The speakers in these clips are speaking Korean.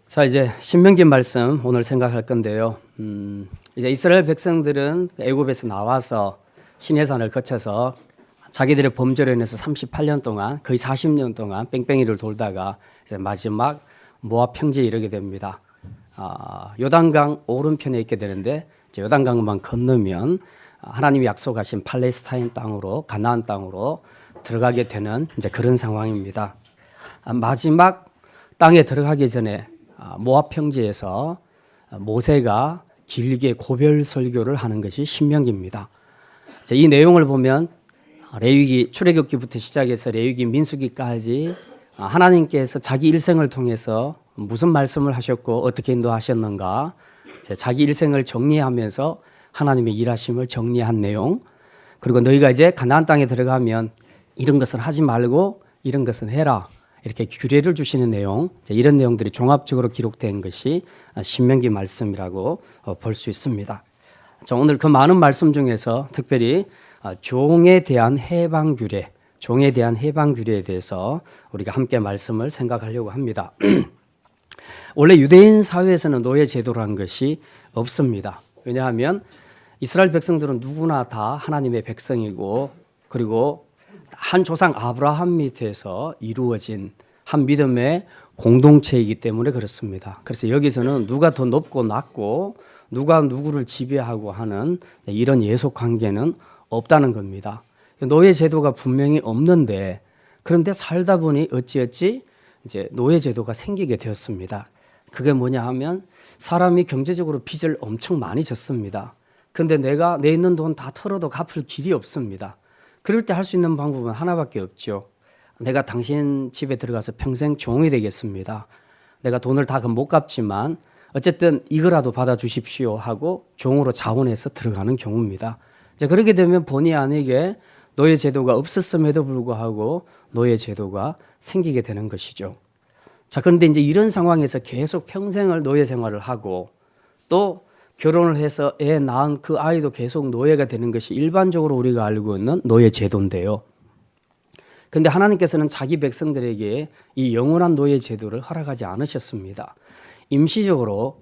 자, 이제 신명기 말씀 오늘 생각할 건데요. 이제 이스라엘 백성들은 애굽에서 나와서 시내산을 거쳐서 자기들의 범죄로 인해서 38년 동안, 거의 40년 동안 뺑뺑이를 돌다가 이제 마지막 모압 평지에 이르게 됩니다. 요단강 오른편에 있게 되는데, 이제 요단강만 건너면 하나님이 약속하신 팔레스타인 땅으로, 가나안 땅으로 들어가게 되는 이제 그런 상황입니다. 마지막 땅에 들어가기 전에 모압 평지에서 모세가 길게 고별 설교를 하는 것이 신명기입니다. 이 내용을 보면 레위기 출애굽기부터 시작해서 레위기 민수기까지 하나님께서 자기 일생을 통해서 무슨 말씀을 하셨고 어떻게 인도하셨는가, 자기 일생을 정리하면서 하나님의 일하심을 정리한 내용, 그리고 너희가 이제 가나안 땅에 들어가면 이런 것은 하지 말고 이런 것은 해라, 이렇게 규례를 주시는 내용, 이런 내용들이 종합적으로 기록된 것이 신명기 말씀이라고 볼 수 있습니다. 자, 오늘 그 많은 말씀 중에서 특별히 종에 대한 해방 규례, 종에 대한 해방 규례에 대해서 우리가 함께 말씀을 생각하려고 합니다. 원래 유대인 사회에서는 노예 제도라는 것이 없습니다. 왜냐하면 이스라엘 백성들은 누구나 다 하나님의 백성이고, 그리고 한 조상 아브라함 밑에서 이루어진 한 믿음의 공동체이기 때문에 그렇습니다. 그래서 여기서는 누가 더 높고 낮고 누가 누구를 지배하고 하는 이런 예속 관계는 없다는 겁니다. 노예 제도가 분명히 없는데, 그런데 살다 보니 어찌어찌 이제 노예 제도가 생기게 되었습니다. 그게 뭐냐 하면 사람이 경제적으로 빚을 엄청 많이 졌습니다. 그런데 내가 내 있는 돈 다 털어도 갚을 길이 없습니다. 그럴 때 할 수 있는 방법은 하나밖에 없죠. 내가 당신 집에 들어가서 평생 종이 되겠습니다. 내가 돈을 다 못 갚지만 어쨌든 이거라도 받아주십시오 하고 종으로 자원해서 들어가는 경우입니다. 이제 그렇게 되면 본의 아니게 노예 제도가 없었음에도 불구하고 노예 제도가 생기게 되는 것이죠. 자, 그런데 이제 이런 상황에서 계속 평생을 노예 생활을 하고 또 결혼을 해서 애 낳은 그 아이도 계속 노예가 되는 것이 일반적으로 우리가 알고 있는 노예 제도인데요. 그런데 하나님께서는 자기 백성들에게 이 영원한 노예 제도를 허락하지 않으셨습니다. 임시적으로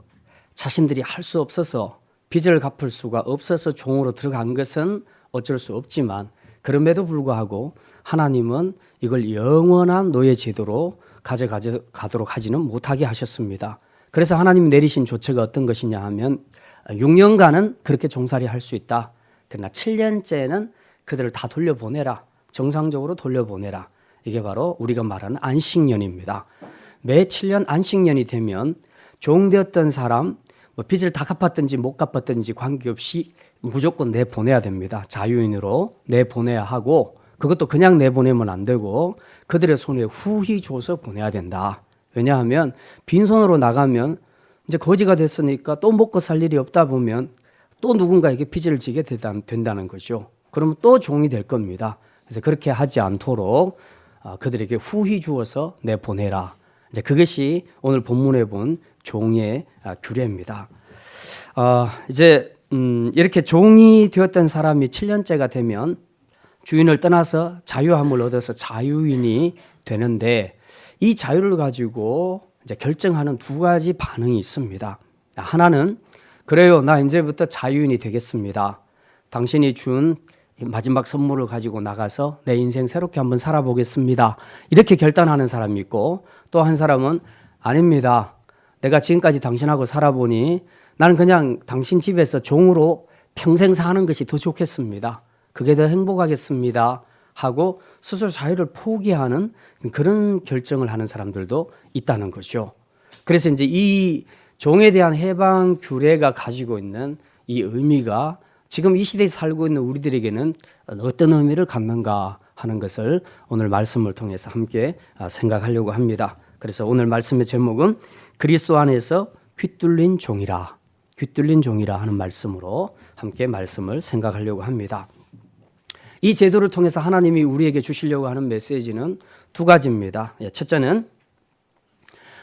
자신들이 할 수 없어서, 빚을 갚을 수가 없어서 종으로 들어간 것은 어쩔 수 없지만, 그럼에도 불구하고 하나님은 이걸 영원한 노예 제도로 가져가도록 하지는 못하게 하셨습니다. 그래서 하나님이 내리신 조처가 어떤 것이냐 하면 6년간은 그렇게 종살이 할 수 있다. 그러나 7년째는 그들을 다 돌려보내라. 정상적으로 돌려보내라. 이게 바로 우리가 말하는 안식년입니다. 매 7년 안식년이 되면 종되었던 사람, 빚을 다 갚았든지 못 갚았든지 관계없이 무조건 내보내야 됩니다. 자유인으로 내보내야 하고, 그것도 그냥 내보내면 안 되고 그들의 손에 후히 줘서 보내야 된다. 왜냐하면 빈손으로 나가면 이제 거지가 됐으니까 또 먹고 살 일이 없다 보면 또 누군가에게 빚을 지게 된다는 거죠. 그러면 또 종이 될 겁니다. 그래서 그렇게 하지 않도록 그들에게 후히 주어서 내보내라. 이제 그것이 오늘 본문에 본 종의 규례입니다. 이제 이렇게 종이 되었던 사람이 7년째가 되면 주인을 떠나서 자유함을 얻어서 자유인이 되는데, 이 자유를 가지고 이제 결정하는 두 가지 반응이 있습니다. 하나는, 그래요, 나 이제부터 자유인이 되겠습니다. 당신이 준 마지막 선물을 가지고 나가서 내 인생 새롭게 한번 살아보겠습니다. 이렇게 결단하는 사람이 있고, 또 한 사람은 아닙니다. 내가 지금까지 당신하고 살아보니 나는 그냥 당신 집에서 종으로 평생 사는 것이 더 좋겠습니다. 그게 더 행복하겠습니다 하고 스스로 자유를 포기하는 그런 결정을 하는 사람들도 있다는 거죠. 그래서 이제 이 종에 대한 해방 규례가 가지고 있는 이 의미가 지금 이 시대에 살고 있는 우리들에게는 어떤 의미를 갖는가 하는 것을 오늘 말씀을 통해서 함께 생각하려고 합니다. 그래서 오늘 말씀의 제목은 그리스도 안에서 휘둘린 종이라, 휘둘린 종이라 하는 말씀으로 함께 말씀을 생각하려고 합니다. 이 제도를 통해서 하나님이 우리에게 주시려고 하는 메시지는 두 가지입니다. 첫째는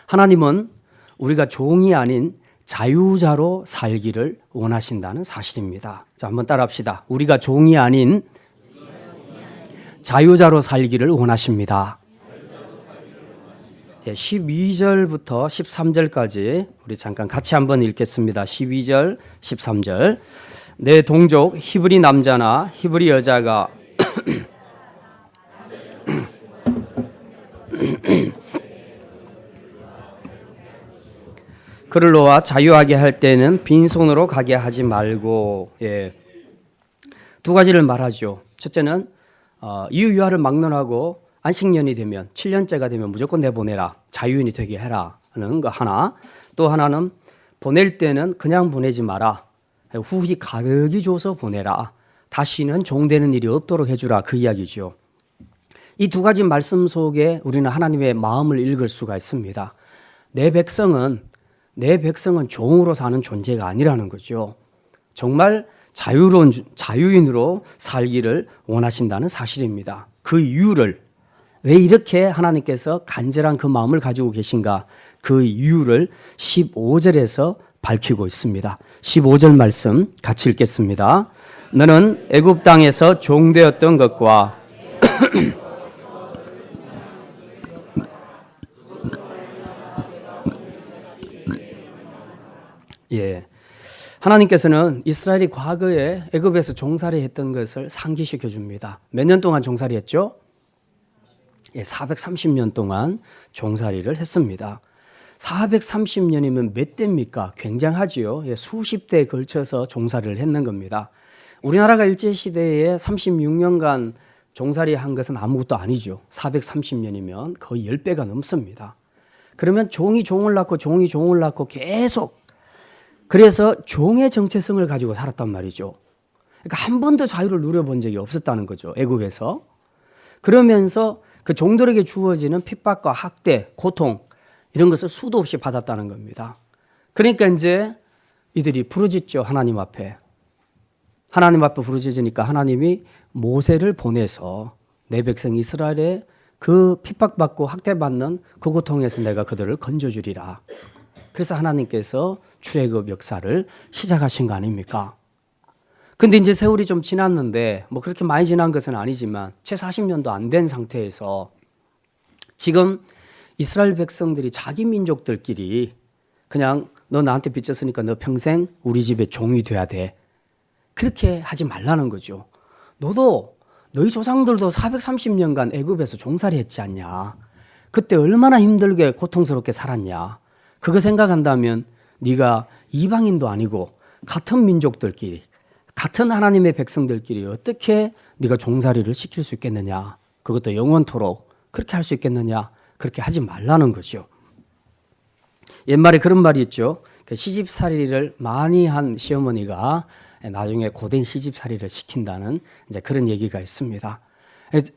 하나님은 우리가 종이 아닌 자유자로 살기를 원하신다는 사실입니다. 자, 한번 따라합시다. 우리가 종이 아닌 자유자로 살기를 원하십니다. 12절부터 13절까지 우리 잠깐 같이 한번 읽겠습니다. 12절, 13절. 내 동족 히브리 남자나 히브리 여자가 그를 놓아 자유하게 할 때는 빈손으로 가게 하지 말고, 두 가지를 말하죠. 첫째는 이유유아를 막론하고 안식년이 되면 7년째가 되면 무조건 내보내라, 자유인이 되게 해라 하는 거 하나. 또 하나는 보낼 때는 그냥 보내지 마라, 후히 가득히 줘서 보내라, 다시는 종되는 일이 없도록 해주라, 그 이야기죠. 이 두 가지 말씀 속에 우리는 하나님의 마음을 읽을 수가 있습니다. 내 백성은 종으로 사는 존재가 아니라는 거죠. 정말 자유로운 자유인으로 살기를 원하신다는 사실입니다. 그 이유를, 왜 이렇게 하나님께서 간절한 그 마음을 가지고 계신가, 그 이유를 15절에서 밝히고 있습니다. 15절 말씀 같이 읽겠습니다. 너는 애굽 땅에서 종되었던 것과 하나님께서는 이스라엘이 과거에 애굽에서 종살이 했던 것을 상기시켜 줍니다. 몇 년 동안 종살이 했죠? 430년 동안 종살이를 했습니다. 430년이면 몇 대입니까? 굉장하지요. 수십 대에 걸쳐서 종살이를 했는 겁니다. 우리나라가 일제시대에 36년간 종살이 한 것은 아무것도 아니죠. 430년이면 거의 10배가 넘습니다. 그러면 종이 종을 낳고 계속, 그래서 종의 정체성을 가지고 살았단 말이죠. 그러니까 한 번도 자유를 누려본 적이 없었다는 거죠, 애굽에서. 그러면서 그 종들에게 주어지는 핍박과 학대, 고통, 이런 것을 수도 없이 받았다는 겁니다. 그러니까 이제 이들이 부르짖죠, 하나님 앞에. 하나님 앞에 부르짖으니까 하나님이 모세를 보내서 내 백성 이스라엘의 그 핍박받고 학대받는 그 고통에서 내가 그들을 건져주리라. 그래서 하나님께서 출애굽 역사를 시작하신 거 아닙니까? 근데 이제 세월이 좀 지났는데, 뭐 그렇게 많이 지난 것은 아니지만 채 40년도 안 된 상태에서 지금 이스라엘 백성들이 자기 민족들끼리 그냥 너 나한테 빚졌으니까 너 평생 우리 집의 종이 돼야 돼, 그렇게 하지 말라는 거죠. 너희 조상들도 430년간 애굽에서 종살이 했지 않냐? 그때 얼마나 힘들게 고통스럽게 살았냐? 그거 생각한다면 네가 이방인도 아니고 같은 민족들끼리, 같은 하나님의 백성들끼리 어떻게 네가 종살이를 시킬 수 있겠느냐? 그것도 영원토록 그렇게 할 수 있겠느냐? 그렇게 하지 말라는 거죠. 옛말에 그런 말이 있죠. 시집살이를 많이 한 시어머니가 나중에 고된 시집살이를 시킨다는 이제 그런 얘기가 있습니다.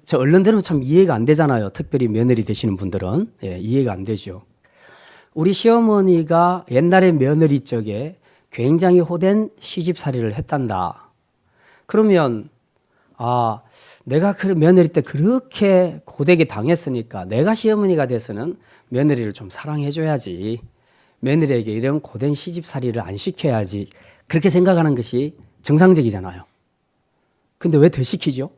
저 얼른들은 참 이해가 안 되잖아요. 특별히 며느리 되시는 분들은 이해가 안 되죠. 우리 시어머니가 옛날에 며느리 쪽에 굉장히 호된 시집살이를 했단다. 그러면 내가 그 며느리 때 그렇게 고되게 당했으니까 내가 시어머니가 돼서는 며느리를 좀 사랑해줘야지, 며느리에게 이런 고된 시집살이를 안 시켜야지, 그렇게 생각하는 것이 정상적이잖아요. 근데 왜 더 시키죠?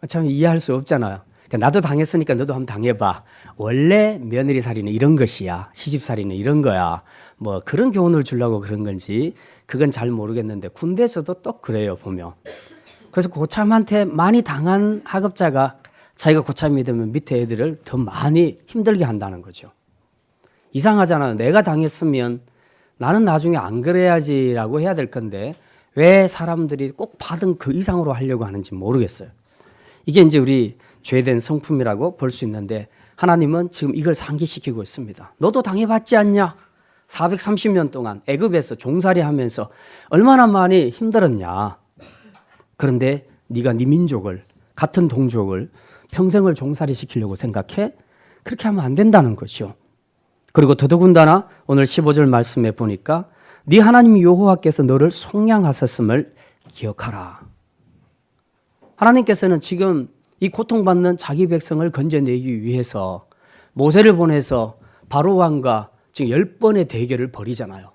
참 이해할 수 없잖아요. 그러니까 나도 당했으니까 너도 한번 당해봐. 원래 며느리살이는 이런 것이야, 시집살이는 이런 거야, 뭐 그런 교훈을 주려고 그런 건지 그건 잘 모르겠는데 군대에서도 또 그래요, 보면. 그래서 고참한테 많이 당한 학업자가 자기가 고참이 되면 밑에 애들을 더 많이 힘들게 한다는 거죠. 이상하잖아요. 내가 당했으면 나는 나중에 안 그래야지라고 해야 될 건데 왜 사람들이 꼭 받은 그 이상으로 하려고 하는지 모르겠어요. 이게 이제 우리 죄된 성품이라고 볼 수 있는데 하나님은 지금 이걸 상기시키고 있습니다. 너도 당해봤지 않냐? 430년 동안 애굽에서 종살이 하면서 얼마나 많이 힘들었냐? 그런데 네가 네 민족을, 같은 동족을 평생을 종살이 시키려고 생각해? 그렇게 하면 안 된다는 거죠. 그리고 더더군다나 오늘 15절 말씀에 보니까 네 하나님 여호와께서 너를 속량하셨음을 기억하라. 하나님께서는 지금 이 고통받는 자기 백성을 건져내기 위해서 모세를 보내서 바로 왕과 지금 10번의 대결을 벌이잖아요.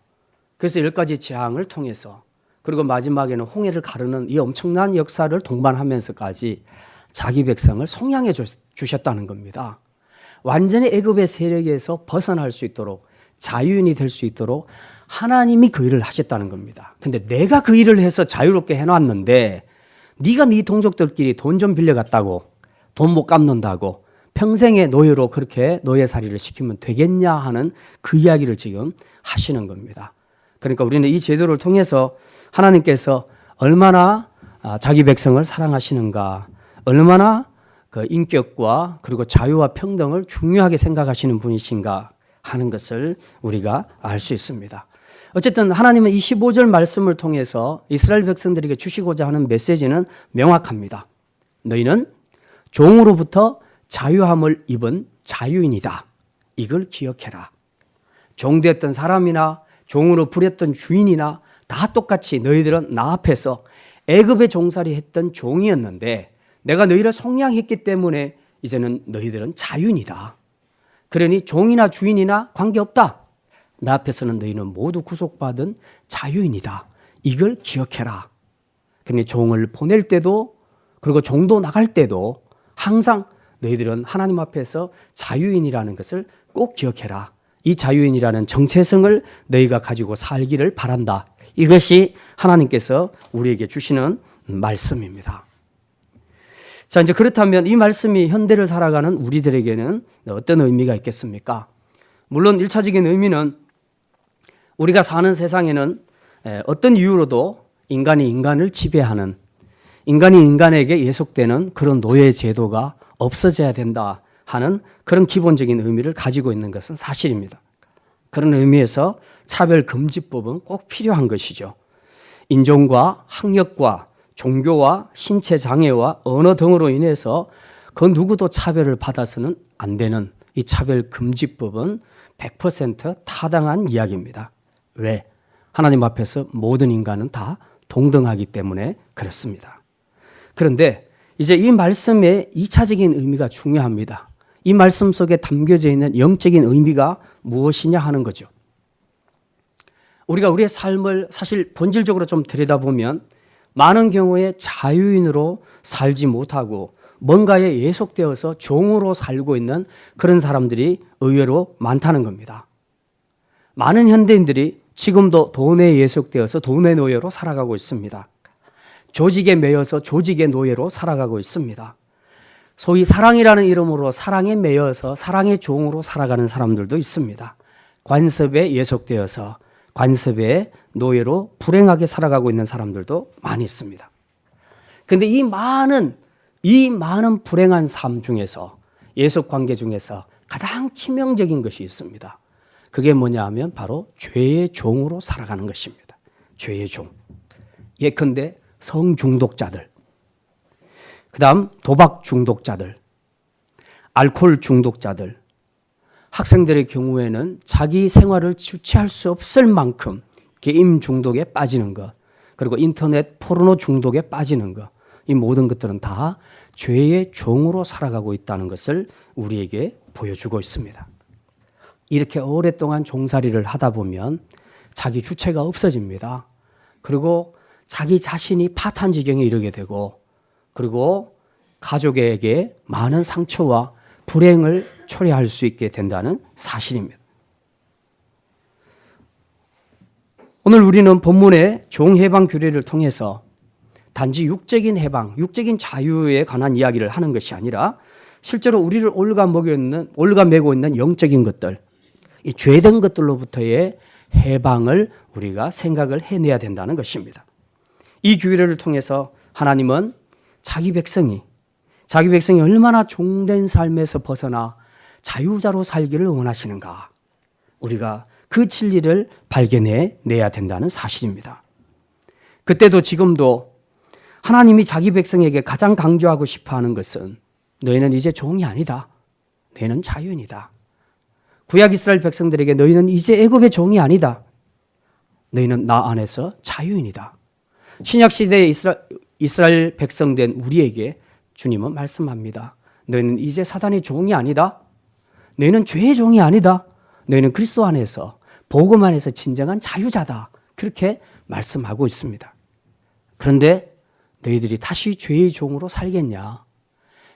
그래서 10가지 재앙을 통해서, 그리고 마지막에는 홍해를 가르는 이 엄청난 역사를 동반하면서까지 자기 백성을 속량해 주셨다는 겁니다. 완전히 애굽의 세력에서 벗어날 수 있도록 자유인이 될 수 있도록 하나님이 그 일을 하셨다는 겁니다. 근데 내가 그 일을 해서 자유롭게 해놨는데 네가 네 동족들끼리 돈 좀 빌려갔다고 돈 못 갚는다고 평생의 노예로 그렇게 노예살이를 시키면 되겠냐 하는 그 이야기를 지금 하시는 겁니다. 그러니까 우리는 이 제도를 통해서 하나님께서 얼마나 자기 백성을 사랑하시는가, 얼마나 그 인격과 그리고 자유와 평등을 중요하게 생각하시는 분이신가 하는 것을 우리가 알 수 있습니다. 어쨌든 하나님은 이 15절 말씀을 통해서 이스라엘 백성들에게 주시고자 하는 메시지는 명확합니다. 너희는 종으로부터 자유함을 입은 자유인이다. 이걸 기억해라. 종되었던 사람이나 종으로 부렸던 주인이나 다 똑같이 너희들은 나 앞에서 애굽에 종살이 했던 종이었는데 내가 너희를 속량했기 때문에 이제는 너희들은 자유인이다. 그러니 종이나 주인이나 관계없다. 나 앞에서는 너희는 모두 구속받은 자유인이다. 이걸 기억해라. 그러니 종을 보낼 때도 그리고 종도 나갈 때도 항상 너희들은 하나님 앞에서 자유인이라는 것을 꼭 기억해라. 이 자유인이라는 정체성을 너희가 가지고 살기를 바란다. 이것이 하나님께서 우리에게 주시는 말씀입니다. 자, 이제 그렇다면 이 말씀이 현대를 살아가는 우리들에게는 어떤 의미가 있겠습니까? 물론 1차적인 의미는 우리가 사는 세상에는 어떤 이유로도 인간이 인간을 지배하는, 인간이 인간에게 예속되는 그런 노예 제도가 없어져야 된다 하는 그런 기본적인 의미를 가지고 있는 것은 사실입니다. 그런 의미에서 차별금지법은 꼭 필요한 것이죠. 인종과 학력과 종교와 신체 장애와 언어 등으로 인해서 그 누구도 차별을 받아서는 안 되는 이 차별금지법은 100% 타당한 이야기입니다. 왜? 하나님 앞에서 모든 인간은 다 동등하기 때문에 그렇습니다. 그런데 이제 이 말씀의 2차적인 의미가 중요합니다. 이 말씀 속에 담겨져 있는 영적인 의미가 무엇이냐 하는 거죠. 우리가 우리의 삶을 사실 본질적으로 좀 들여다보면 많은 경우에 자유인으로 살지 못하고 뭔가에 예속되어서 종으로 살고 있는 그런 사람들이 의외로 많다는 겁니다. 많은 현대인들이 지금도 돈에 예속되어서 돈의 노예로 살아가고 있습니다. 조직에 매여서 조직의 노예로 살아가고 있습니다. 소위 사랑이라는 이름으로 사랑에 매여서 사랑의 종으로 살아가는 사람들도 있습니다. 관습에 예속되어서 관습의 노예로 불행하게 살아가고 있는 사람들도 많이 있습니다. 그런데 이 많은 불행한 삶 중에서 예속 관계 중에서 가장 치명적인 것이 있습니다. 그게 뭐냐 하면 바로 죄의 종으로 살아가는 것입니다. 죄의 종. 예컨대 성중독자들, 그 다음 도박 중독자들, 알코올 중독자들, 학생들의 경우에는 자기 생활을 주체할 수 없을 만큼 게임 중독에 빠지는 것, 그리고 인터넷 포르노 중독에 빠지는 것, 이 모든 것들은 다 죄의 종으로 살아가고 있다는 것을 우리에게 보여주고 있습니다. 이렇게 오랫동안 종살이를 하다 보면 자기 주체가 없어집니다. 그리고 자기 자신이 파탄 지경에 이르게 되고, 그리고 가족에게 많은 상처와 불행을 초래할 수 있게 된다는 사실입니다. 오늘 우리는 본문의 종해방 규례를 통해서 단지 육적인 해방, 육적인 자유에 관한 이야기를 하는 것이 아니라 실제로 우리를 올가매고 있는 영적인 것들, 이 죄된 것들로부터의 해방을 우리가 생각을 해내야 된다는 것입니다. 이 규례를 통해서 하나님은 자기 백성이 얼마나 종된 삶에서 벗어나 자유자로 살기를 원하시는가, 우리가 그 진리를 발견해 내야 된다는 사실입니다. 그때도 지금도 하나님이 자기 백성에게 가장 강조하고 싶어하는 것은 너희는 이제 종이 아니다. 너희는 자유인이다. 구약 이스라엘 백성들에게 너희는 이제 애굽의 종이 아니다. 너희는 나 안에서 자유인이다. 신약 시대의 이스라엘 백성된 우리에게 주님은 말씀합니다. 너희는 이제 사단의 종이 아니다. 너희는 죄의 종이 아니다. 너희는 그리스도 안에서 복음 안에서 진정한 자유자다. 그렇게 말씀하고 있습니다. 그런데 너희들이 다시 죄의 종으로 살겠냐?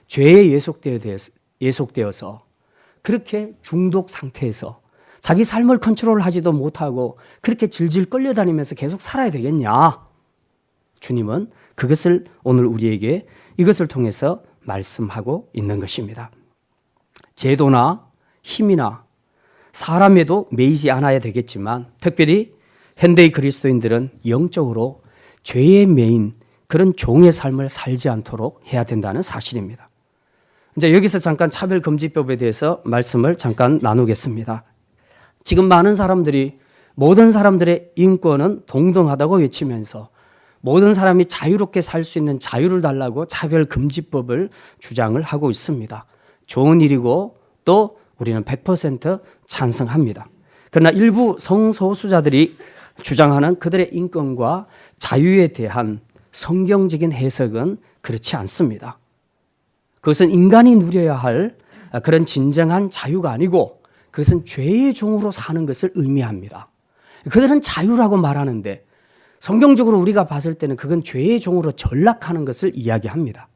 죄에 예속되어서 그렇게 중독 상태에서 자기 삶을 컨트롤하지도 못하고 그렇게 질질 끌려다니면서 계속 살아야 되겠냐? 주님은 그것을 오늘 우리에게 이것을 통해서 말씀하고 있는 것입니다. 제도나 힘이나 사람에도 매이지 않아야 되겠지만 특별히 현대의 그리스도인들은 영적으로 죄에 매인 그런 종의 삶을 살지 않도록 해야 된다는 사실입니다. 이제 여기서 잠깐 차별금지법에 대해서 말씀을 잠깐 나누겠습니다. 지금 많은 사람들이 모든 사람들의 인권은 동등하다고 외치면서 모든 사람이 자유롭게 살 수 있는 자유를 달라고 차별금지법을 주장을 하고 있습니다. 좋은 일이고 또 우리는 100% 찬성합니다. 그러나 일부 성소수자들이 주장하는 그들의 인권과 자유에 대한 성경적인 해석은 그렇지 않습니다. 그것은 인간이 누려야 할 그런 진정한 자유가 아니고 그것은 죄의 종으로 사는 것을 의미합니다. 그들은 자유라고 말하는데 성경적으로 우리가 봤을 때는 그건 죄의 종으로 전락하는 것을 이야기합니다.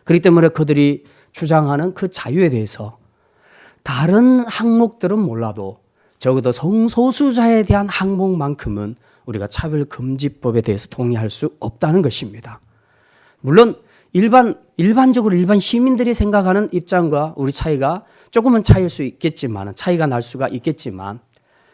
그렇기 때문에 그들이 주장하는 그 자유에 대해서 다른 항목들은 몰라도 적어도 성소수자에 대한 항목만큼은 우리가 차별금지법에 대해서 동의할 수 없다는 것입니다. 물론 일반적으로 일반 시민들이 생각하는 입장과 우리 차이가 조금은 차이일 수 있겠지만 차이가 날 수가 있겠지만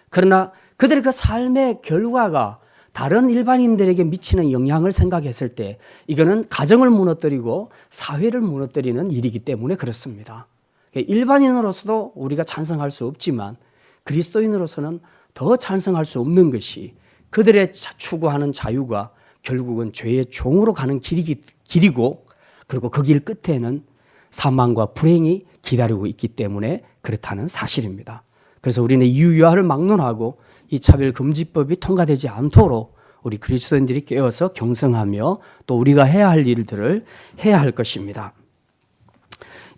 그러나 그들의 그 삶의 결과가 다른 일반인들에게 미치는 영향을 생각했을 때 이거는 가정을 무너뜨리고 사회를 무너뜨리는 일이기 때문에 그렇습니다. 일반인으로서도 우리가 찬성할 수 없지만 그리스도인으로서는 더 찬성할 수 없는 것이 그들의 추구하는 자유가 결국은 죄의 종으로 가는 길이고 그리고 그 길 끝에는 사망과 불행이 기다리고 있기 때문에 그렇다는 사실입니다. 그래서 우리는 이유야를 막론하고 이 차별금지법이 통과되지 않도록 우리 그리스도인들이 깨어서 경성하며 또 우리가 해야 할 일들을 해야 할 것입니다.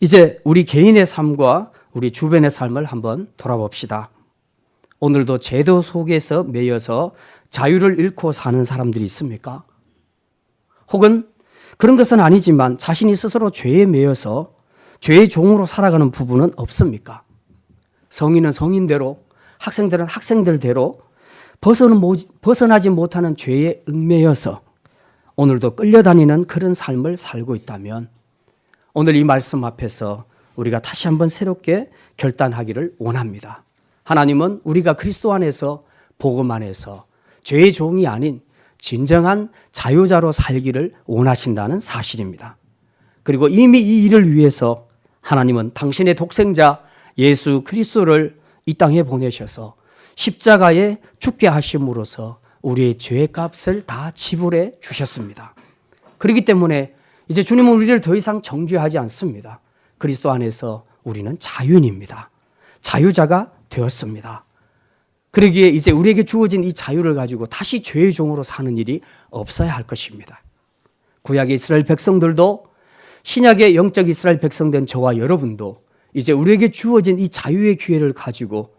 이제 우리 개인의 삶과 우리 주변의 삶을 한번 돌아봅시다. 오늘도 제도 속에서 매여서 자유를 잃고 사는 사람들이 있습니까? 혹은 그런 것은 아니지만 자신이 스스로 죄에 매여서 죄의 종으로 살아가는 부분은 없습니까? 성인은 성인대로, 학생들은 학생들대로 벗어나지 못하는 죄에 얽매여서 오늘도 끌려다니는 그런 삶을 살고 있다면 오늘 이 말씀 앞에서 우리가 다시 한번 새롭게 결단하기를 원합니다. 하나님은 우리가 그리스도 안에서 복음 안에서 죄의 종이 아닌 진정한 자유자로 살기를 원하신다는 사실입니다. 그리고 이미 이 일을 위해서 하나님은 당신의 독생자 예수 그리스도를 이 땅에 보내셔서 십자가에 죽게 하심으로써 우리의 죄의 값을 다 지불해 주셨습니다. 그렇기 때문에 이제 주님은 우리를 더 이상 정죄하지 않습니다. 그리스도 안에서 우리는 자유인입니다. 자유자가 되었습니다. 그러기에 이제 우리에게 주어진 이 자유를 가지고 다시 죄의 종으로 사는 일이 없어야 할 것입니다. 구약의 이스라엘 백성들도 신약의 영적 이스라엘 백성된 저와 여러분도 이제 우리에게 주어진 이 자유의 기회를 가지고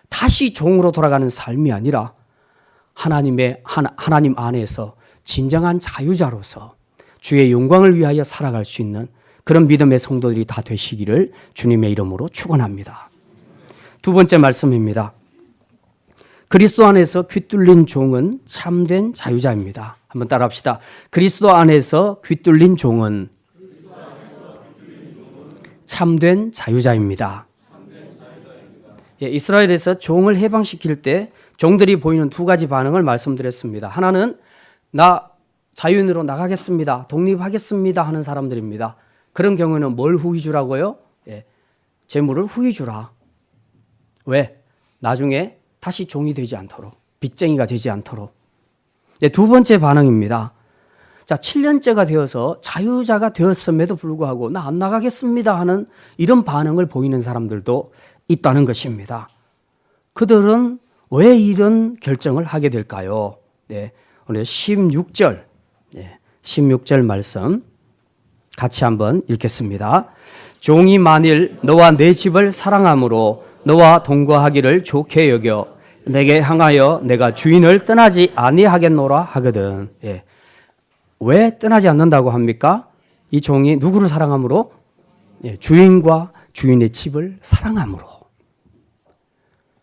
다시 종으로 돌아가는 삶이 아니라 하나님 안에서 진정한 자유자로서 주의 영광을 위하여 살아갈 수 있는 그런 믿음의 성도들이 다 되시기를 주님의 이름으로 축원합니다. 두 번째 말씀입니다. 그리스도 안에서 귀뚫린 종은 참된 자유자입니다. 한번 따라합시다. 그리스도 안에서 귀뚫린 종은 참된 자유자입니다. 예, 이스라엘에서 종을 해방시킬 때 종들이 보이는 두 가지 반응을 말씀드렸습니다. 하나는 나 자유인으로 나가겠습니다. 독립하겠습니다 하는 사람들입니다. 그런 경우에는 뭘 후히 주라고요? 예, 재물을 후히 주라. 왜? 나중에 다시 종이 되지 않도록, 빚쟁이가 되지 않도록. 네, 두 번째 반응입니다. 자, 7년째가 되어서 자유자가 되었음에도 불구하고 나 안 나가겠습니다 하는 이런 반응을 보이는 사람들도 있다는 것입니다. 그들은 왜 이런 결정을 하게 될까요? 네, 오늘 16절, 16절 말씀 같이 한번 읽겠습니다. 종이 만일 너와 내 집을 사랑함으로 너와 동거하기를 좋게 여겨 내게 향하여 내가 주인을 떠나지 아니하겠노라 하거든. 예. 왜 떠나지 않는다고 합니까? 이 종이 누구를 사랑함으로? 예, 주인과 주인의 집을 사랑함으로.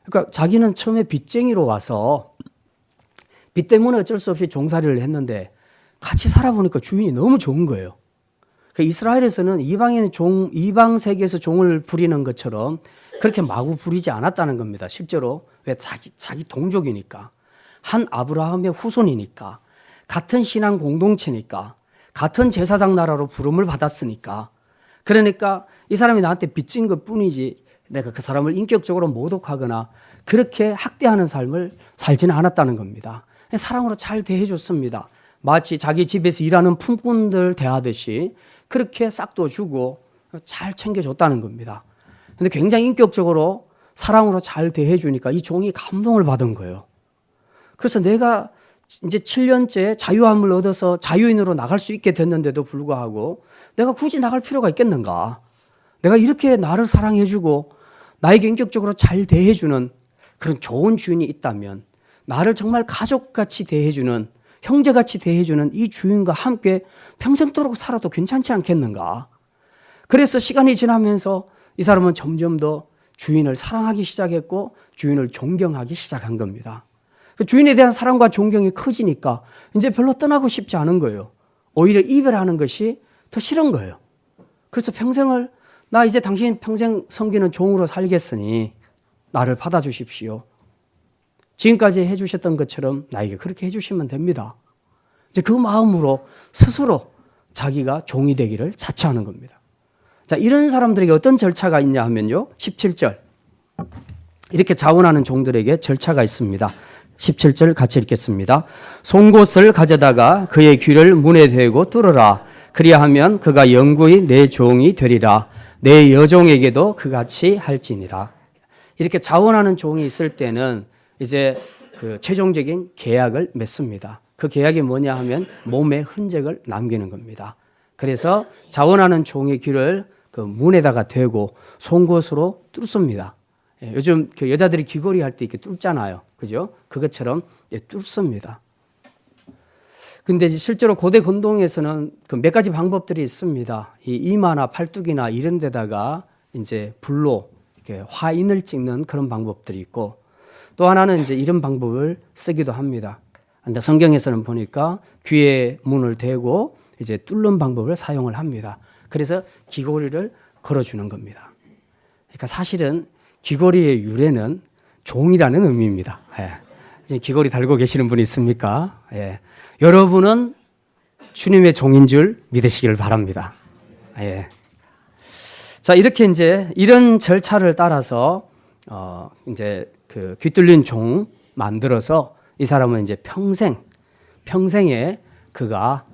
그러니까 자기는 처음에 빚쟁이로 와서 빚 때문에 어쩔 수 없이 종살이를 했는데 같이 살아보니까 주인이 너무 좋은 거예요. 이스라엘에서는 이방 세계에서 종을 부리는 것처럼 그렇게 마구 부리지 않았다는 겁니다. 실제로 왜 자기 동족이니까, 한 아브라함의 후손이니까, 같은 신앙 공동체니까, 같은 제사장 나라로 부름을 받았으니까. 그러니까 이 사람이 나한테 빚진 것 뿐이지 내가 그 사람을 인격적으로 모독하거나 그렇게 학대하는 삶을 살지는 않았다는 겁니다. 사랑으로 잘 대해줬습니다. 마치 자기 집에서 일하는 품꾼들 대하듯이 그렇게 싹도 주고 잘 챙겨줬다는 겁니다. 근데 굉장히 인격적으로 사랑으로 잘 대해주니까 이 종이 감동을 받은 거예요. 그래서 내가 이제 7년째 자유함을 얻어서 자유인으로 나갈 수 있게 됐는데도 불구하고 내가 굳이 나갈 필요가 있겠는가? 내가 이렇게 나를 사랑해주고 나에게 인격적으로 잘 대해주는 그런 좋은 주인이 있다면, 나를 정말 가족같이 대해주는, 형제같이 대해주는 이 주인과 함께 평생도록 살아도 괜찮지 않겠는가? 그래서 시간이 지나면서 이 사람은 점점 더 주인을 사랑하기 시작했고 주인을 존경하기 시작한 겁니다. 그 주인에 대한 사랑과 존경이 커지니까 이제 별로 떠나고 싶지 않은 거예요. 오히려 이별하는 것이 더 싫은 거예요. 그래서 평생을, 나 이제 당신 평생 섬기는 종으로 살겠으니 나를 받아주십시오. 지금까지 해주셨던 것처럼 나에게 그렇게 해주시면 됩니다. 이제 그 마음으로 스스로 자기가 종이 되기를 자처하는 겁니다. 자, 이런 사람들에게 어떤 절차가 있냐 하면요, 17절. 이렇게 자원하는 종들에게 절차가 있습니다. 17절 같이 읽겠습니다. 송곳을 가져다가 그의 귀를 문에 대고 뚫으라. 그리하면 그가 영구히 내 종이 되리라. 내 여종에게도 그같이 할지니라. 이렇게 자원하는 종이 있을 때는 이제 그 최종적인 계약을 맺습니다. 그 계약이 뭐냐 하면 몸의 흔적을 남기는 겁니다. 그래서 자원하는 종의 귀를 그 문에다가 대고 송곳으로 뚫습니다. 요즘 그 여자들이 귀걸이 할 때 이렇게 뚫잖아요. 그죠? 그것처럼 뚫습니다. 근데 실제로 고대 건동에서는 그 몇 가지 방법들이 있습니다. 이 이마나 팔뚝이나 이런 데다가 이제 불로 이렇게 화인을 찍는 그런 방법들이 있고, 또 하나는 이제 이런 방법을 쓰기도 합니다. 근데 성경에서는 보니까 귀에 문을 대고 이제 뚫는 방법을 사용을 합니다. 그래서 귀걸이를 걸어주는 겁니다. 그러니까 사실은 귀걸이의 유래는 종이라는 의미입니다. 예. 이제 귀걸이 달고 계시는 분이 있습니까? 예. 여러분은 주님의 종인 줄 믿으시기를 바랍니다. 예. 자, 이렇게 이제 이런 절차를 따라서 이제 그 귀 뚫린 종 만들어서 이 사람은 이제 평생에 그가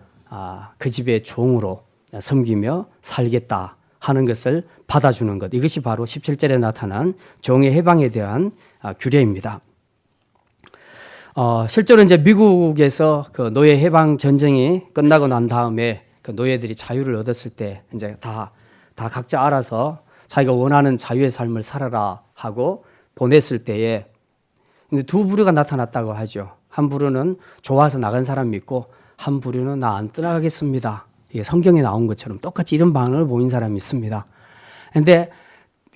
그 집의 종으로 섬기며 살겠다 하는 것을 받아주는 것. 이것이 바로 17절에 나타난 종의 해방에 대한 규례입니다. 실제로 이제 미국에서 그 노예 해방 전쟁이 끝나고 난 다음에 그 노예들이 자유를 얻었을 때 이제 다 각자 알아서 자기가 원하는 자유의 삶을 살아라 하고 보냈을 때에 근데 두 부류가 나타났다고 하죠. 한 부류는 좋아서 나간 사람이 있고 한 부류는 나 안 떠나가겠습니다. 이게 성경에 나온 것처럼 똑같이 이런 반응을 보인 사람이 있습니다. 그런데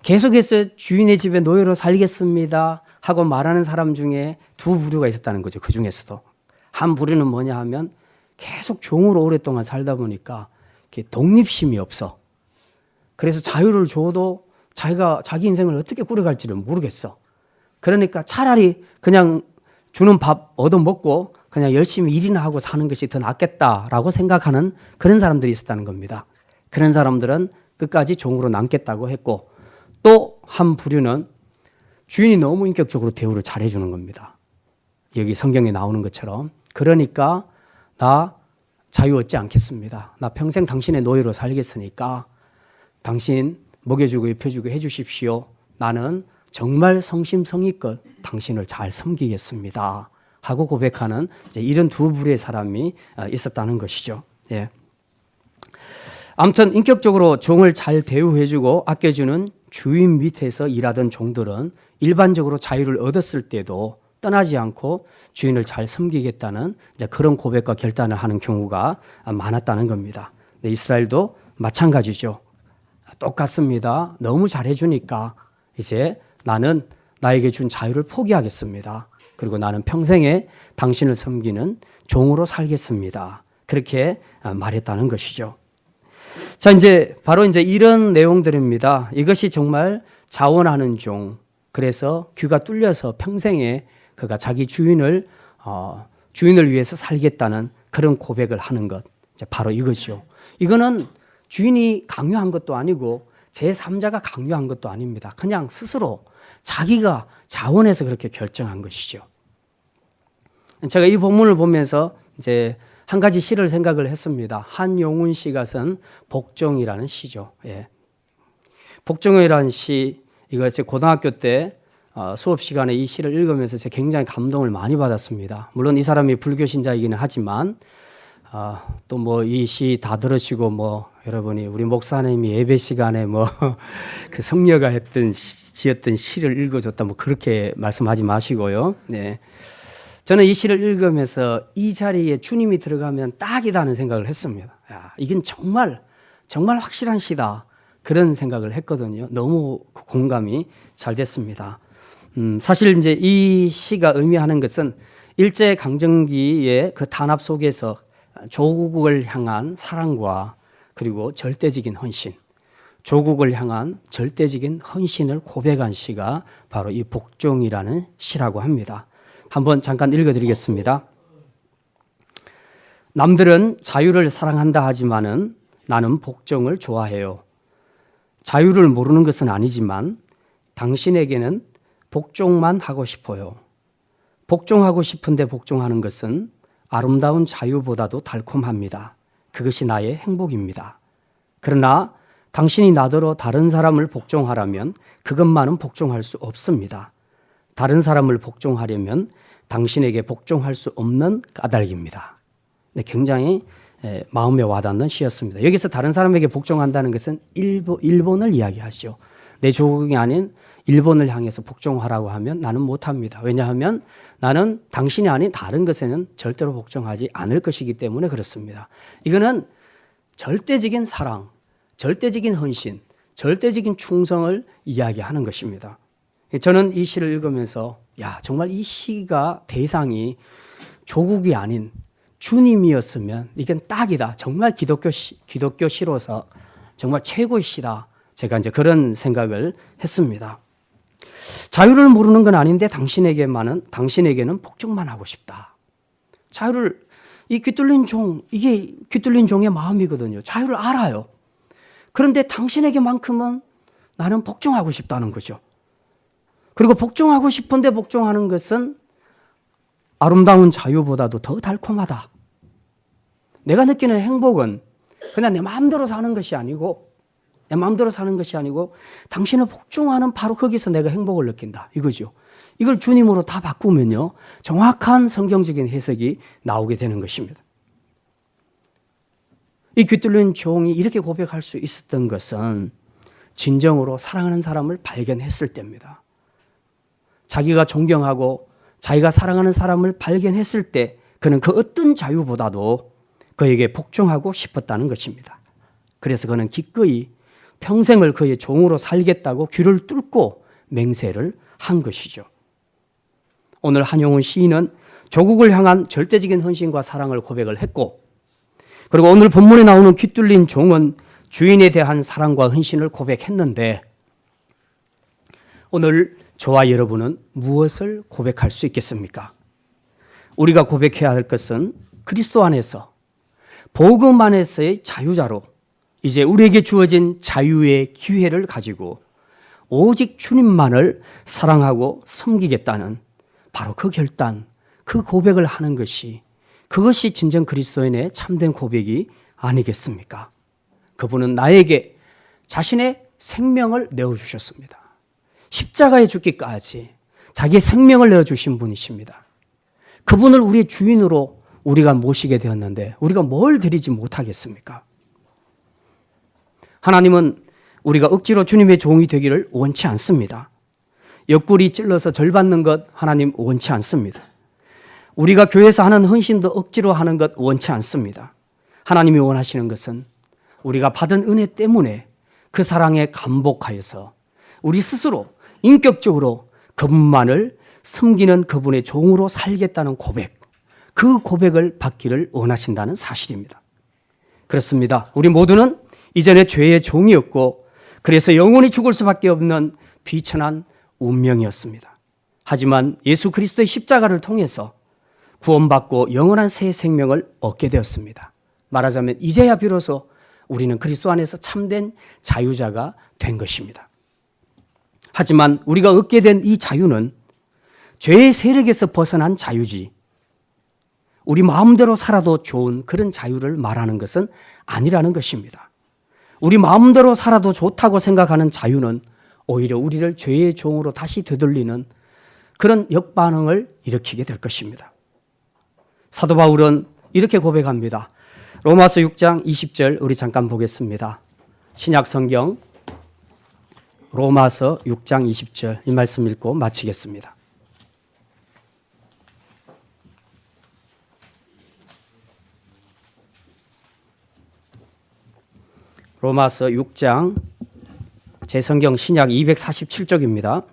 계속해서 주인의 집에 노예로 살겠습니다 하고 말하는 사람 중에 두 부류가 있었다는 거죠. 그 중에서도 한 부류는 뭐냐 하면 계속 종으로 오랫동안 살다 보니까 독립심이 없어. 그래서 자유를 줘도 자기 인생을 어떻게 꾸려갈지를 모르겠어. 그러니까 차라리 그냥 주는 밥 얻어먹고 그냥 열심히 일이나 하고 사는 것이 더 낫겠다라고 생각하는 그런 사람들이 있었다는 겁니다. 그런 사람들은 끝까지 종으로 남겠다고 했고, 또 한 부류는 주인이 너무 인격적으로 대우를 잘해주는 겁니다. 여기 성경에 나오는 것처럼. 그러니까 나 자유 얻지 않겠습니다. 나 평생 당신의 노예로 살겠으니까 당신 먹여주고 입혀주고 해주십시오. 나는 정말 성심성의껏 당신을 잘 섬기겠습니다 하고 고백하는 이제 이런 두 부류의 사람이 있었다는 것이죠. 예. 아무튼 인격적으로 종을 잘 대우해주고 아껴주는 주인 밑에서 일하던 종들은 일반적으로 자유를 얻었을 때도 떠나지 않고 주인을 잘 섬기겠다는 이제 그런 고백과 결단을 하는 경우가 많았다는 겁니다. 이스라엘도 마찬가지죠. 똑같습니다. 너무 잘해주니까 이제 나는 나에게 준 자유를 포기하겠습니다. 그리고 나는 평생에 당신을 섬기는 종으로 살겠습니다. 그렇게 말했다는 것이죠. 자, 바로 이런 내용들입니다. 이것이 정말 자원하는 종. 그래서 귀가 뚫려서 평생에 그가 자기 주인을 위해서 살겠다는 그런 고백을 하는 것. 바로 이거죠. 이거는 주인이 강요한 것도 아니고 제3자가 강요한 것도 아닙니다. 그냥 스스로 자기가 자원해서 그렇게 결정한 것이죠. 제가 이 본문을 보면서 한 가지 시를 생각을 했습니다. 한용운 씨가 쓴 복종이라는 시죠. 예. 복종이라는 시, 이거 제 고등학교 때 수업 시간에 이 시를 읽으면서 제가 굉장히 감동을 많이 받았습니다. 물론 이 사람이 불교 신자이기는 하지만 또 뭐 이 시 다 들으시고 여러분이 우리 목사님이 예배 시간에 그 성녀가 지었던 시를 읽어줬다 그렇게 말씀하지 마시고요. 네. 저는 이 시를 읽으면서 이 자리에 주님이 들어가면 딱이다는 생각을 했습니다. 야, 이건 정말 확실한 시다. 그런 생각을 했거든요. 너무 공감이 잘 됐습니다. 사실 이 시가 의미하는 것은 일제 강점기의 그 탄압 속에서 조국을 향한 사랑과 그리고 절대적인 헌신, 조국을 향한 절대적인 헌신을 고백한 시가 바로 이 복종이라는 시라고 합니다. 한번 잠깐 읽어드리겠습니다. 남들은 자유를 사랑한다 하지만은 나는 복종을 좋아해요. 자유를 모르는 것은 아니지만 당신에게는 복종만 하고 싶어요. 복종하고 싶은데 복종하는 것은 아름다운 자유보다도 달콤합니다. 그것이 나의 행복입니다. 그러나 당신이 나더러 다른 사람을 복종하라면 그것만은 복종할 수 없습니다. 다른 사람을 복종하려면 당신에게 복종할 수 없는 까닭입니다. 굉장히 마음에 와닿는 시였습니다. 여기서 다른 사람에게 복종한다는 것은 일본을 이야기하죠. 내 조국이 아닌 일본을 향해서 복종하라고 하면 나는 못합니다. 왜냐하면 나는 당신이 아닌 다른 것에는 절대로 복종하지 않을 것이기 때문에 그렇습니다. 이거는 절대적인 사랑, 절대적인 헌신, 절대적인 충성을 이야기하는 것입니다. 저는 이 시를 읽으면서 정말 이 시가 대상이 조국이 아닌 주님이었으면 이건 딱이다. 정말 기독교 시로서 정말 최고의 시다. 제가 그런 생각을 했습니다. 자유를 모르는 건 아닌데 당신에게는 복종만 하고 싶다. 자유를, 이 귀뚫린 종, 이게 귀뚫린 종의 마음이거든요. 자유를 알아요. 그런데 당신에게만큼은 나는 복종하고 싶다는 거죠. 그리고 복종하고 싶은데 복종하는 것은 아름다운 자유보다도 더 달콤하다. 내가 느끼는 행복은 그냥 내 마음대로 사는 것이 아니고 당신을 복종하는 바로 거기서 내가 행복을 느낀다. 이거죠. 이걸 주님으로 다 바꾸면요. 정확한 성경적인 해석이 나오게 되는 것입니다. 이 귀뚫린 종이 이렇게 고백할 수 있었던 것은 진정으로 사랑하는 사람을 발견했을 때입니다. 자기가 존경하고 자기가 사랑하는 사람을 발견했을 때 그는 그 어떤 자유보다도 그에게 복종하고 싶었다는 것입니다. 그래서 그는 기꺼이 평생을 그의 종으로 살겠다고 귀를 뚫고 맹세를 한 것이죠. 오늘 한용운 시인은 조국을 향한 절대적인 헌신과 사랑을 고백을 했고, 그리고 오늘 본문에 나오는 귀뚫린 종은 주인에 대한 사랑과 헌신을 고백했는데, 오늘 저와 여러분은 무엇을 고백할 수 있겠습니까? 우리가 고백해야 할 것은 그리스도 안에서, 복음 안에서의 자유자로 이제 우리에게 주어진 자유의 기회를 가지고 오직 주님만을 사랑하고 섬기겠다는 바로 그 결단, 그 고백을 하는 것이, 그것이 진정 그리스도인의 참된 고백이 아니겠습니까? 그분은 나에게 자신의 생명을 내어주셨습니다. 십자가에 죽기까지 자기의 생명을 내어주신 분이십니다. 그분을 우리의 주인으로 우리가 모시게 되었는데 우리가 뭘 드리지 못하겠습니까? 하나님은 우리가 억지로 주님의 종이 되기를 원치 않습니다. 옆구리 찔러서 절 받는 것 하나님 원치 않습니다. 우리가 교회에서 하는 헌신도 억지로 하는 것 원치 않습니다. 하나님이 원하시는 것은 우리가 받은 은혜 때문에 그 사랑에 감복하여서 우리 스스로 인격적으로 그분만을 섬기는 그분의 종으로 살겠다는 고백, 그 고백을 받기를 원하신다는 사실입니다. 그렇습니다. 우리 모두는 이전에 죄의 종이었고 그래서 영원히 죽을 수밖에 없는 비천한 운명이었습니다. 하지만 예수 그리스도의 십자가를 통해서 구원받고 영원한 새 생명을 얻게 되었습니다. 말하자면 이제야 비로소 우리는 그리스도 안에서 참된 자유자가 된 것입니다. 하지만 우리가 얻게 된 이 자유는 죄의 세력에서 벗어난 자유지, 우리 마음대로 살아도 좋은 그런 자유를 말하는 것은 아니라는 것입니다. 우리 마음대로 살아도 좋다고 생각하는 자유는 오히려 우리를 죄의 종으로 다시 되돌리는 그런 역반응을 일으키게 될 것입니다. 사도 바울은 이렇게 고백합니다. 로마서 6장 20절 우리 잠깐 보겠습니다. 신약 성경 로마서 6장 20절 이 말씀 읽고 마치겠습니다. 로마서 6장 제 성경 신약 247쪽입니다.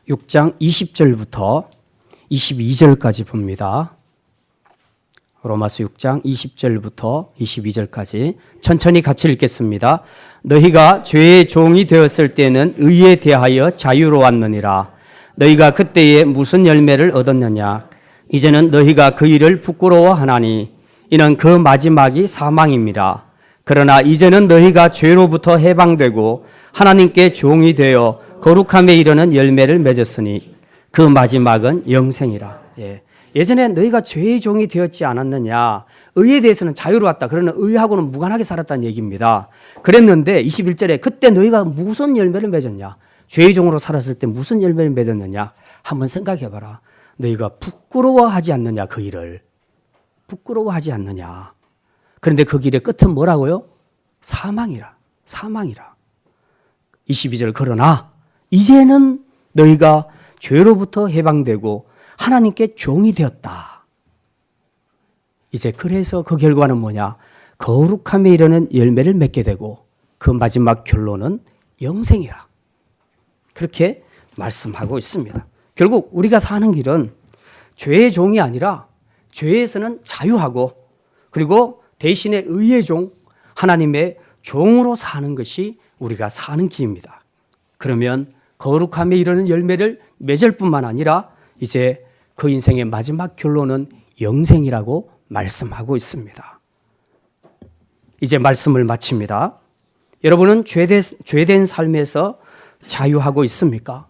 6장 20절부터 22절까지 봅니다. 로마서 6장 20절부터 22절까지 천천히 같이 읽겠습니다. 너희가 죄의 종이 되었을 때는 의에 대하여 자유로웠느니라. 너희가 그때에 무슨 열매를 얻었느냐? 이제는 너희가 그 일을 부끄러워하나니 이는 그 마지막이 사망입니다. 그러나 이제는 너희가 죄로부터 해방되고 하나님께 종이 되어 거룩함에 이르는 열매를 맺었으니 그 마지막은 영생이라. 예전에 너희가 죄의 종이 되었지 않았느냐? 의에 대해서는 자유로웠다. 그러나 의하고는 무관하게 살았다는 얘기입니다. 그랬는데 21절에 그때 너희가 무슨 열매를 맺었냐? 죄의 종으로 살았을 때 무슨 열매를 맺었느냐? 한번 생각해봐라. 너희가 부끄러워하지 않느냐? 그 일을 부끄러워하지 않느냐? 그런데 그 길의 끝은 뭐라고요? 사망이라. 22절 그러나 이제는 너희가 죄로부터 해방되고 하나님께 종이 되었다. 이제 그래서 그 결과는 뭐냐? 거룩함에 이르는 열매를 맺게 되고 그 마지막 결론은 영생이라. 그렇게 말씀하고 있습니다. 결국 우리가 사는 길은 죄의 종이 아니라 죄에서는 자유하고 그리고 대신에 의의 종, 하나님의 종으로 사는 것이 우리가 사는 길입니다. 그러면 거룩함에 이르는 열매를 맺을 뿐만 아니라 이제 그 인생의 마지막 결론은 영생이라고 말씀하고 있습니다. 이제 말씀을 마칩니다. 여러분은 죄된 삶에서 자유하고 있습니까?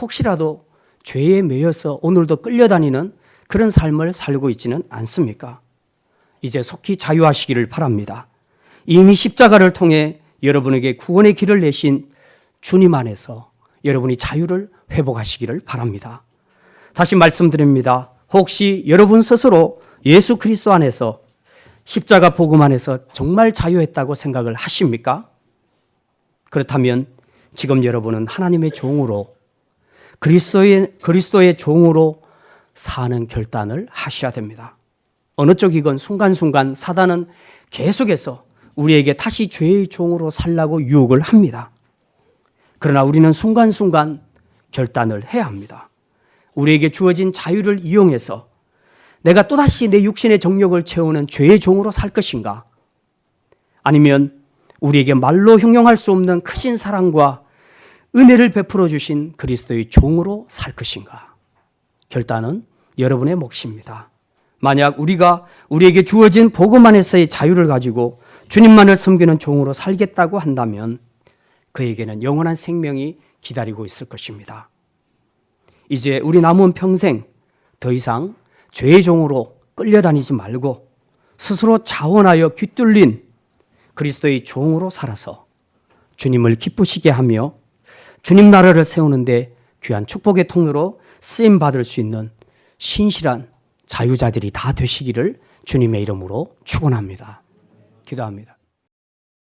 혹시라도 죄에 매여서 오늘도 끌려다니는 그런 삶을 살고 있지는 않습니까? 이제 속히 자유하시기를 바랍니다. 이미 십자가를 통해 여러분에게 구원의 길을 내신 주님 안에서 여러분이 자유를 회복하시기를 바랍니다. 다시 말씀드립니다. 혹시 여러분 스스로 예수 그리스도 안에서 십자가 복음 안에서 정말 자유했다고 생각을 하십니까? 그렇다면 지금 여러분은 하나님의 종으로 그리스도의 종으로 사는 결단을 하셔야 됩니다. 어느 쪽이건 순간순간 사단은 계속해서 우리에게 다시 죄의 종으로 살라고 유혹을 합니다. 그러나 우리는 순간순간 결단을 해야 합니다. 우리에게 주어진 자유를 이용해서 내가 또다시 내 육신의 정욕을 채우는 죄의 종으로 살 것인가? 아니면 우리에게 말로 형용할 수 없는 크신 사랑과 은혜를 베풀어 주신 그리스도의 종으로 살 것인가? 결단은 여러분의 몫입니다. 만약 우리에게 주어진 복음 안에서의 자유를 가지고 주님만을 섬기는 종으로 살겠다고 한다면 그에게는 영원한 생명이 기다리고 있을 것입니다. 이제 우리 남은 평생 더 이상 죄의 종으로 끌려다니지 말고 스스로 자원하여 귀뚫린 그리스도의 종으로 살아서 주님을 기쁘시게 하며 주님 나라를 세우는데 귀한 축복의 통로로 쓰임받을 수 있는 신실한 자유자들이 다 되시기를 주님의 이름으로 축원합니다. 기도합니다.